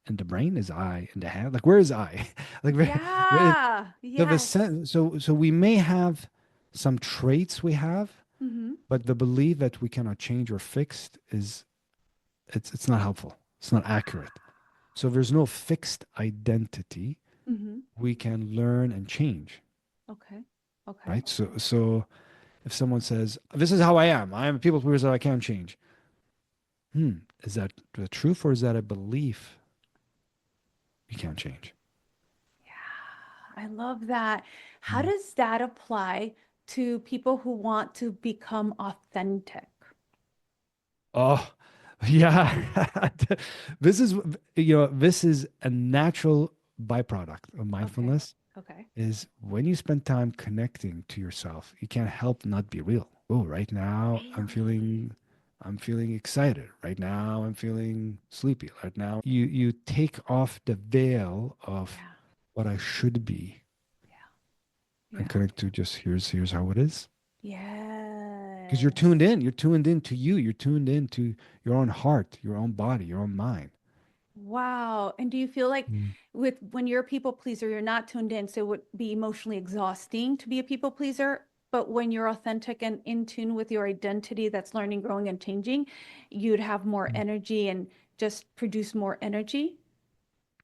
in the brain? Is I in the hand? Like, where is I? Like, Yeah. so the Yes. sense, so we may have some traits we have, Mm-hmm. but the belief that we cannot change or fix is it's not helpful. It's not accurate. So there's no fixed identity. Mm-hmm. We can learn and change, Okay. Okay. right? So if someone says, "This is how I am. I am a people pleaser. I can't change." Is that the truth or is that a belief you can't change? Yeah, I love that. How Mm. does that apply to people who want to become authentic? Oh, yeah. This is, this is a natural byproduct of Okay. mindfulness Okay. is when you spend time connecting to yourself, you can't help not be real. Oh, right now Really? I'm feeling excited. Right now I'm feeling sleepy. Right now you take off the veil of Yeah. what I should be Yeah. and Yeah. connect to just here's how it is. Because you're Yes. tuned in. You're tuned in to you. You're tuned in to your own heart, your own body, your own mind. Wow. And do you feel like Mm. when you're a people pleaser, you're not tuned in, so it would be emotionally exhausting to be a people pleaser. But when you're authentic and in tune with your identity that's learning, growing, and changing, you'd have more energy and just produce more energy.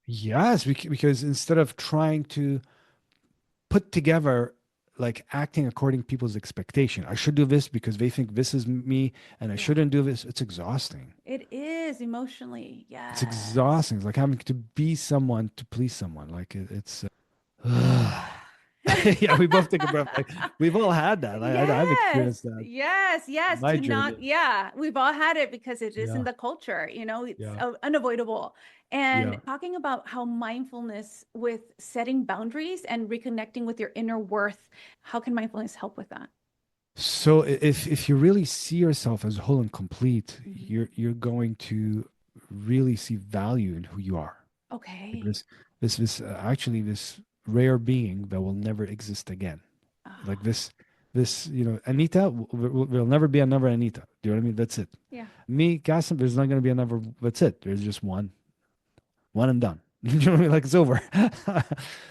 Yes, because instead of trying to put together like acting according to people's expectation, I should do this because they think this is me, and I Yeah. shouldn't do this. It's exhausting. It is emotionally. It's Yes. exhausting. It's like having to be someone to please someone. Like it's Yeah, we both take a breath. Like, we've all had that. I've experienced that Yes, in my to not, journey. yeah, we've all had it because it is in Yeah, the culture, it's yeah, unavoidable. And yeah. talking about how mindfulness with setting boundaries and reconnecting with your inner worth, how can mindfulness help with that? So if you really see yourself as whole and complete, Mhm. you're going to really see value in who you are. Like Okay. this rare being that will never exist again. Like Ah, Anita will never be another Anita. Do you know what I mean? That's it. yeah, Me, Kasim, there's not going to be another. That's it. There's just one and done. You know what I mean? Like it's over.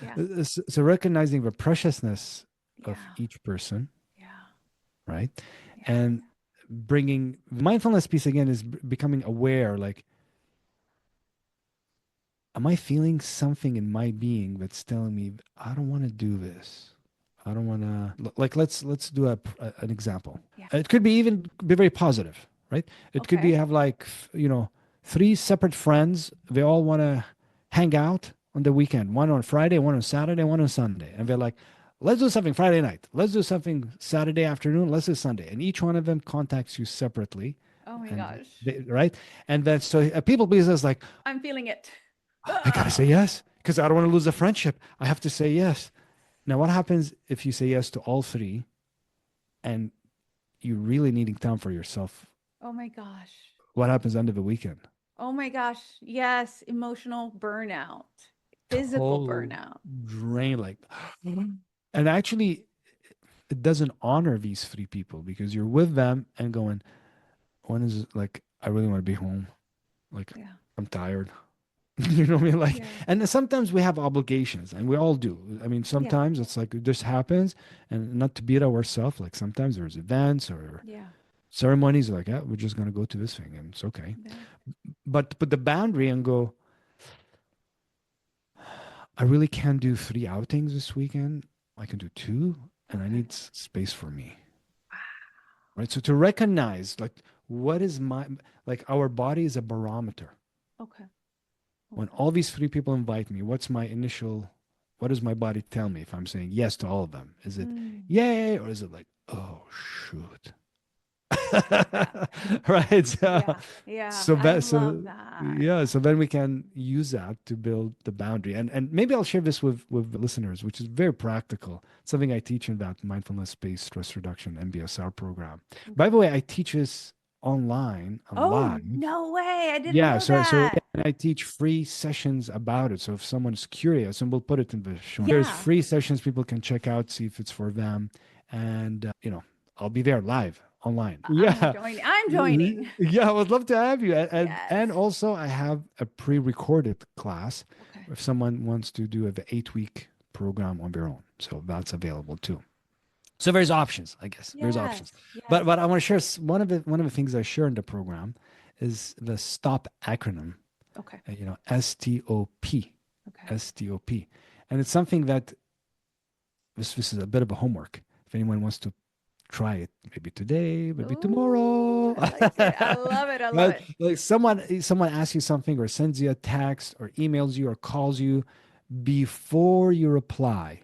yeah, So recognizing the preciousness of yeah, each person, yeah, right? yeah. And bringing mindfulness piece again is becoming aware, like, am I feeling something in my being that's telling me I don't want to do this? I don't want to, like, let's do an example. Yeah. It could be even be very positive, right? It could be Okay. have like three separate friends. They all want to hang out on the weekend. One on Friday, one on Saturday, one on Sunday, and they're like, let's do something Friday night. Let's do something Saturday afternoon. Let's do Sunday. And each one of them contacts you separately, Oh my and gosh. right, and then so a people pleaser is like, I'm feeling it. I gotta say yes because I don't want to lose a friendship. I have to say yes. Now, what happens if you say yes to all three and you're really needing time for yourself? Oh my gosh. What happens under the weekend? Oh my gosh. Yes. Emotional burnout, physical Total burnout. drain, like, and actually, it doesn't honor these three people because you're with them and going, when is it, like, I really want to be home. Like, Yeah. I'm tired. You know what I mean? Like, Yeah. and sometimes we have obligations, and we all do. I mean, Yeah. sometimes it's like this happens, and not to beat ourselves. Like sometimes there's events or Yeah. ceremonies. Like, yeah, we're just gonna go to this thing, and it's okay. Yeah. But put the boundary and go. I really can't do 3 outings this weekend. I can do two, and I Okay. need space for me. Right. So to recognize, like, what is my, like, our body is a barometer. Okay. When Okay. all these three people invite me, what does my body tell me if I'm saying yes to all of them? Is it Mm. yay, or is it like, oh shoot? Yeah. Right. Yeah. Yeah. So I that love so that. yeah, so then we can use that to build the boundary. And maybe I'll share this with the listeners, which is very practical. Something I teach in that mindfulness-based stress reduction MBSR program. By the way, I teach this online Oh, live. no way. I didn't Yeah, know so that. yeah, and I teach free sessions about it. So if someone's curious, and we'll put it in the show. There's Yeah. free sessions people can check out, see if it's for them, and I'll be there live online. I'm Yeah, joining. I'm joining. yeah, I would love to have you. And Yes. also I have a pre-recorded class Okay. if someone wants to do the 8-week program on their own. So that's available too. So there's options, I guess. There's options. Yes. Yes. But I want to share one of the things I share in the program is the STOP acronym. Okay. STOP, Okay. STOP, and it's something that this is a bit of a homework. If anyone wants to try it, maybe today, maybe Ooh, tomorrow. I like it. I love it. I love But it. like someone asks you something or sends you a text or emails you or calls you before you reply.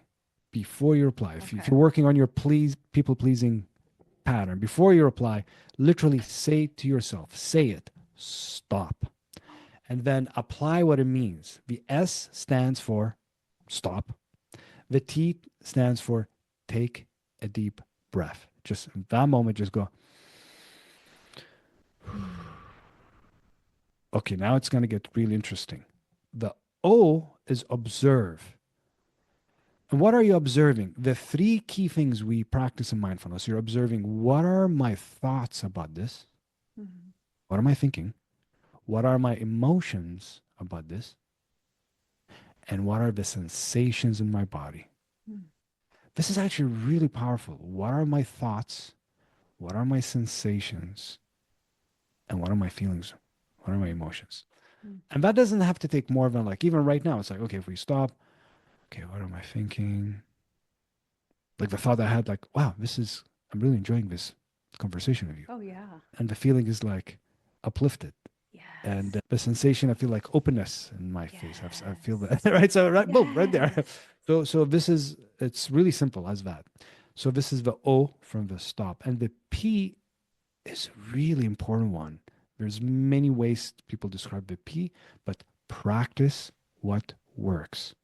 Before you reply, if Okay. you're working on your people pleasing pattern, before you reply, literally say to yourself, say it, stop, and then apply what it means. The S stands for stop. The T stands for take a deep breath. Just in that moment, just go, okay, now it's going to get really interesting. The O is observe. And what are you observing? The three key things we practice in mindfulness. You're observing, what are my thoughts about this? Mhm. What am I thinking? What are my emotions about this? And what are the sensations in my body? Mm. This is actually really powerful. What are my thoughts? What are my sensations? And what are my feelings? What are my emotions? Mm. And that doesn't have to take more than, like, even right now, it's like, okay, if we stop, okay, what am I thinking? Like the thought I had, like, wow, I'm really enjoying this conversation with you. Oh yeah. And the feeling is like uplifted. Yes. And the sensation, I feel like openness in my face. I feel that, right? So, right, boom, right there. Yes. So this is, it's really simple as that. So this is the O from the stop. And the P is a really important one. There's many ways people describe the P, but practice what works.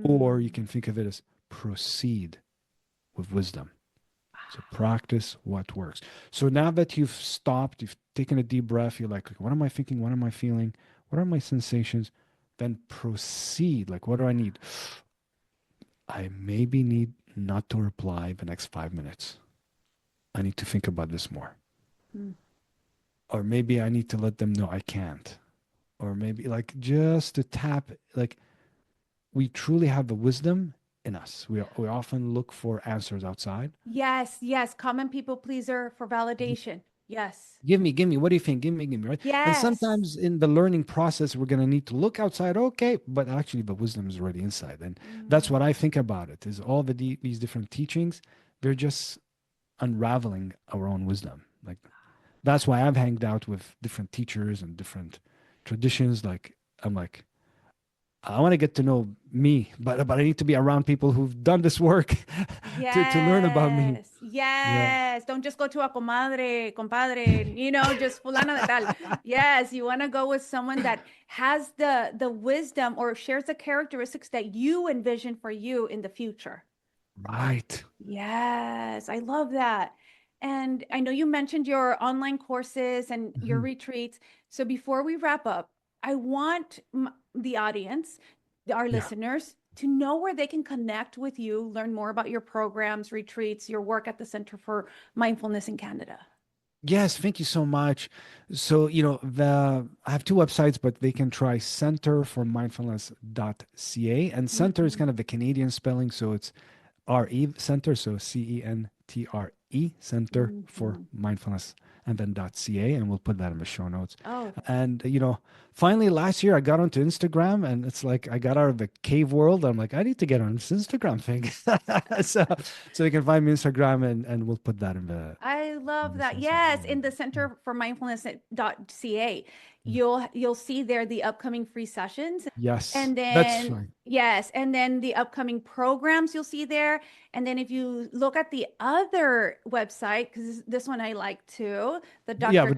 Or you Mm. can think of it as proceed with wisdom. So practice what works. So now that you've stopped, you've taken a deep breath, you're like, what am I thinking? What am I feeling? What are my sensations? Then proceed. Like, what do I need? I maybe need not to reply the next 5 minutes. I need to think about this more. Mm. Or maybe I need to let them know I can't. Or maybe like just to tap, like we truly have the wisdom in us. We often look for answers outside. Yes, yes. Common people pleaser for validation. Yes. Give me. What do you think? Give me, right? And Yes. sometimes in the learning process, we're going to need to look outside. Okay, but actually, the wisdom is already inside, and that's what I think about it. Is all these different teachings, they're just unraveling our own wisdom. Like that's why I've hanged out with different teachers and different traditions. Like I'm like, I want to get to know me, but I need to be around people who've done this work to learn about me. Yes. Yeah. Yes. Don't just go to a comadre, compadre, just fulana de tal. Yes, you want to go with someone that has the wisdom or shares the characteristics that you envision for you in the future. Right. Yes, I love that. And I know you mentioned your online courses and your Mhm. retreats. So before we wrap up, I want the audience, our Yeah. listeners, to know where they can connect with you, learn more about your programs, retreats, your work at the Center for Mindfulness in Canada. Yes, thank you so much. So, I have two websites, but they can try centerformindfulness.ca. And center is Mhm, kind of the Canadian spelling, so it's RE Center, so CENTRE Center for mhm. Mindfulness, and then .ca, and we'll put that in the show notes. Oh, And finally last year I got onto Instagram, and it's like I got out of the cave world. I'm like, I need to get on this Instagram thing. So you can find me Instagram, and we'll put that in the I in love the that. show notes. Yes, in the Center for Mindfulness.ca, you'll see there the upcoming free sessions. Yes, And that's then right. yes, and then the upcoming programs you'll see there. And then if you look at the other website, because this one I like too, the Yeah, but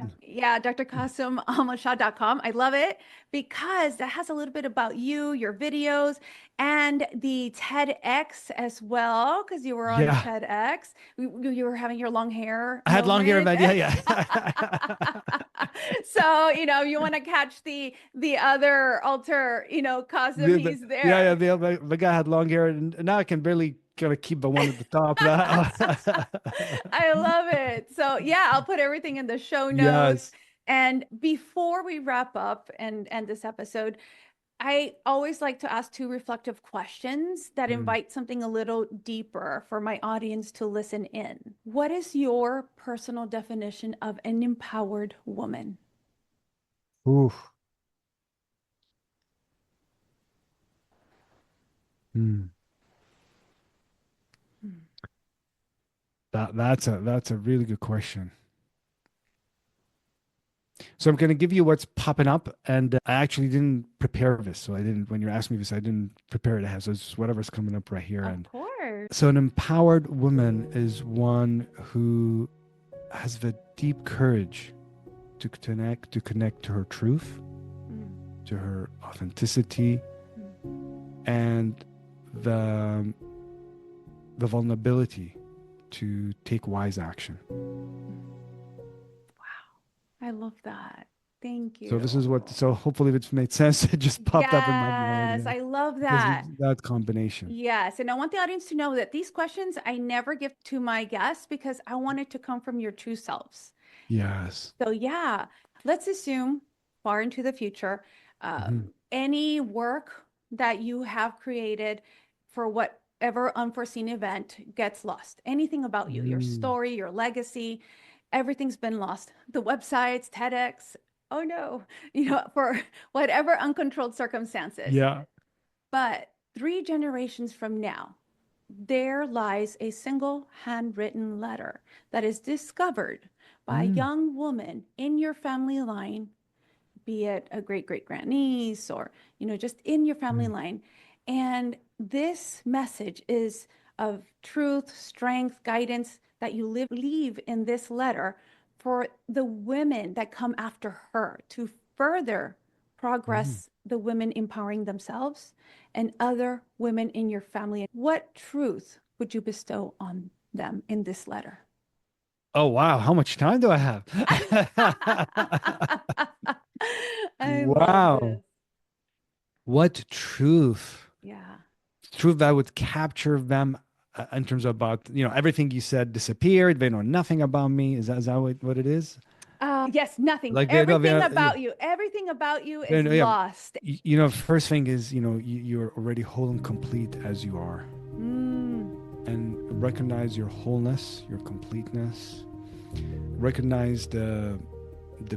Dr. Kasim Al-Mashat.com. I love it because that has a little bit about you, your videos, and the TEDx as well, because you were on yeah, TEDx. You were having your long hair I had long hair, moment. man. Yeah, yeah. So, you want to catch the other alter, Kasim, he's Yeah, there. the guy had long hair, and now I can barely kind of keep the one at the top. I love it. So, yeah, I'll put everything in the show notes. Yes. And before we wrap up and end this episode, I always like to ask two reflective questions that Mm. invite something a little deeper for my audience to listen in. What is your personal definition of an empowered woman? Oof. Mm. That's a really good question. So I'm going to give you what's popping up, and I actually didn't prepare this. So I didn't. When you're asking me this, I didn't prepare it ahead. So it's just whatever's coming up right here. Of And course. so an empowered woman is one who has the deep courage to connect to her truth, Mm, to her authenticity, mm. and the the vulnerability to take wise action. I love that. Thank So this you. is what. So hopefully it's made sense. It just popped up in my Yes, mind I love because that. that combination. Yes, and I want the audience to know that these questions I never give to my guests because I want it to come from your true selves. Yes. So, yeah, let's assume far into the future, Mhm. any work that you have created for whatever unforeseen event gets lost. Anything about you, your Mm. story, your legacy, everything's been lost. The websites, TEDx, oh no, for whatever uncontrolled circumstances. Yeah. But 3 generations from now, there lies a single handwritten letter that is discovered by a Mm. young woman in your family line be it a great great grandniece or, just in your family line. And this message is of truth, strength, guidance that you leave in this letter for the women that come after her to further progress the women empowering themselves and other women in your family. What truth would you bestow on them in this letter? Oh, wow. How much time do I have? I love Wow. this. What truth? Yeah. Truth that would capture them in terms of about, everything you said disappeared. They know nothing about me. Is that what it is? Yes, nothing. Like Everything about you is yeah. lost. First thing is, you're already whole and complete as you are. And recognize your wholeness, your completeness. Recognize the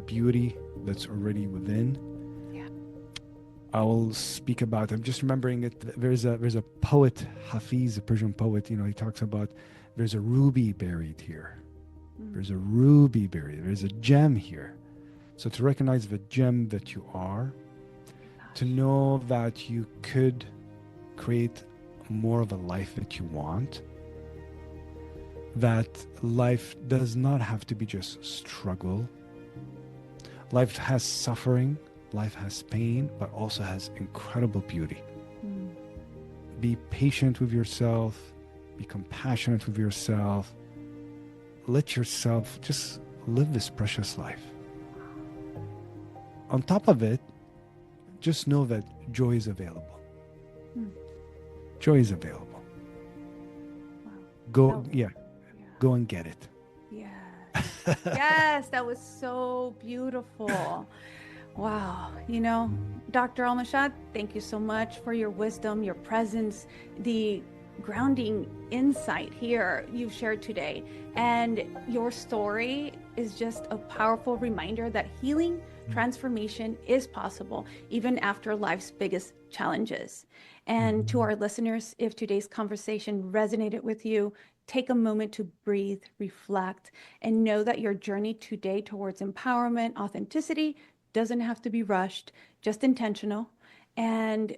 beauty that's already within. Yeah. I will speak about, I'm just remembering it. There's a poet, Hafiz, a Persian poet, he talks about there's a ruby buried here. There's a ruby buried. There's a gem here. So to recognize the gem that you are, to know that you could create more of a life that you want, that life does not have to be just struggle. Life has suffering, life has pain, but also has incredible beauty. Be patient with yourself, be compassionate with yourself. Let yourself just live this precious life. On top of it, just know that joy is available. Joy is available. Go and get it. Yes. Yes, that was so beautiful. Wow. Dr. Al-Mashat, thank you so much for your wisdom, your presence, the grounding insight here you've shared today. And your story is just a powerful reminder that healing, transformation is possible, even after life's biggest challenges. And to our listeners, if today's conversation resonated with you, take a moment to breathe, reflect, and know that your journey today towards empowerment, authenticity, doesn't have to be rushed, just intentional. And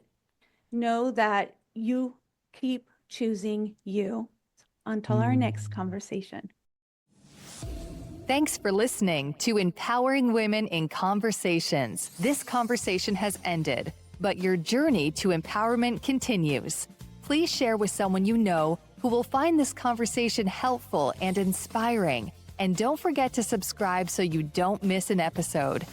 know that you keep choosing you. Until our next conversation. Thanks for listening to Empowering Women in Conversations. This conversation has ended, but your journey to empowerment continues. Please share with someone you know who will find this conversation helpful and inspiring. And don't forget to subscribe so you don't miss an episode.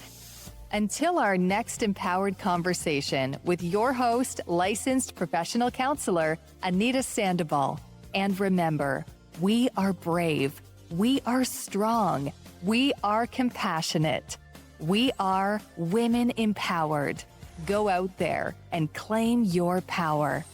Until our next empowered conversation with your host, licensed professional counselor, Anita Sandoval. And remember, we are brave, we are strong, we are compassionate, we are women empowered. Go out there and claim your power.